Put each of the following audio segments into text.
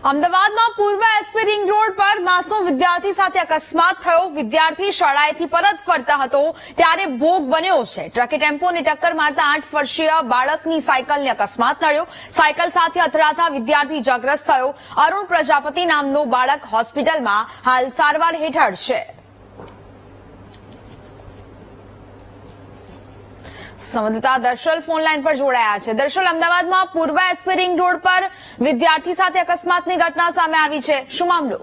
અમદાવાદમાં પૂર્વ SP ring road પર માસૂમ વિદ્યાર્થી સાથે અકસ્માત થયો। વિદ્યાર્થી શાળાએથી પરત ફરતા હતો ત્યારે ભોગ બન્યો છે। ટ્રકે ટેમ્પોને ટક્કર મારતા 8 વર્ષીય બાળકની સાયકલને અકસ્માત નડ્યો। સાયકલ સાથે અથડાતા વિદ્યાર્થી ઇજાગ્રસ્ત થયો। અરુણ પ્રજાપતિ નામનું બાળક હોસ્પિટલમાં હાલ સારવાર હેઠળ છે। સંવાદદાતા દર્શલ ફોન લાઈન પર જોડાયા છે। દર્શલ, અમદાવાદમાં પૂર્વ એસપી રિંગ રોડ પર વિદ્યાર્થી સાથે અકસ્માતની ઘટના સામે આવી છે, શું મામલો?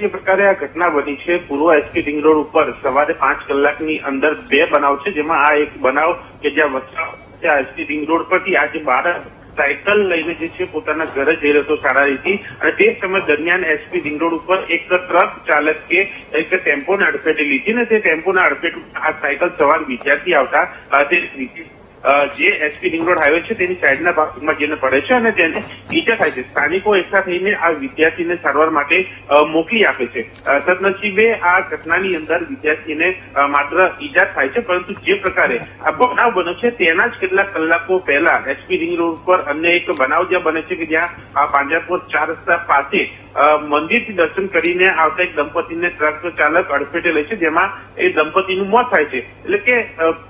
જે પ્રકારે આ ઘટના બની છે, પૂર્વ એસપી રિંગ રોડ ઉપર સવારે 5 કલાકની અંદર 2 બનાવ છે, જેમાં આ એક બનાવ કે જ્યાં વચ્ચે એસપી રિંગ રોડ પરથી આજે બાળક સાયકલ લઈને જે છે પોતાના ઘરે જઈ રહ્યો હતો શાળાએથી, અને તે સમય દરમિયાન એસપી રિંગ રોડ ઉપર એક ટ્રક ચાલકે એક ટેમ્પોને અડફેટે લીધી ને તે ટેમ્પોના અડફેટ આ સાયકલ સવાર વિદ્યાર્થી આવતા જે એસપી રિંગ રોડ હાઈવે છે તેની સાઈડના ભાગમાં જેને પડે છે અને તેને ઈજા થાય છે। સ્થાનિકો એકઠા થઈને આ વિદ્યાર્થીને સારવાર માટે મોકલી આપે છે। સદનસીબે આ ઘટનાની અંદર વિદ્યાર્થીને માત્ર ઈજા થાય છે, પરંતુ જે પ્રકારે આ બનાવ બન્યો છે તેના જ કેટલાક કલાકો પહેલા એસપી રિંગ રોડ પર અન્ય એક બનાવ જ્યાં બને છે કે જ્યાં આ પાંજરાપોર 4 રસ્તા પાસે મંદિરથી દર્શન કરીને આવતા એક દંપતીને ટ્રક ચાલક અડફેટે લે છે, જેમાં એ દંપતીનું મોત થાય છે। એટલે કે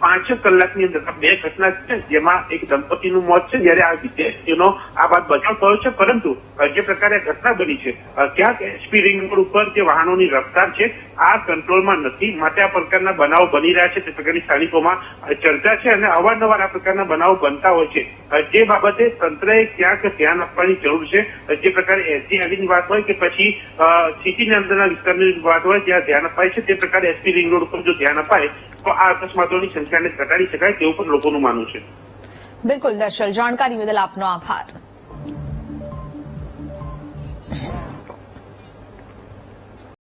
5 કલાકની અંદર 2 ઘટના છે, જેમાં એક દંપતીનું મોત છે, જ્યારે આ વિદ્યાર્થીઓનો આ બાદ બચાવ થયો છે। પરંતુ જે પ્રકારે ઘટના બની છે, ક્યાંક એસપી રિંગ રોડ ઉપર જે વાહનોની રફતાર છે આ કંટ્રોલમાં નથી, માટે આ પ્રકારના બનાવો બની રહ્યા છે, તે પ્રકારની સ્થાનિકોમાં ચર્ચા છે અને અવારનવાર આ પ્રકારના બનાવો બનતા હોય છે, જે બાબતે તંત્રએ ક્યાંક ધ્યાન આપવાની જરૂર છે। જે પ્રકારે એસડીઆરની વાત હોય કે પછી સિટીની અંદરના વિસ્તારની વાત હોય ત્યાં ધ્યાન અપાય છે, તે પ્રકારે એસપી રિંગ રોડ ઉપર જો ધ્યાન અપાય તો આ અકસ્માતોની સંખ્યાને ઘટાડી શકાય તેવું પણ લોકોનું માનવું છે। બિલકુલ દર્શલ, જાણકારી બદલ આપનો આભાર।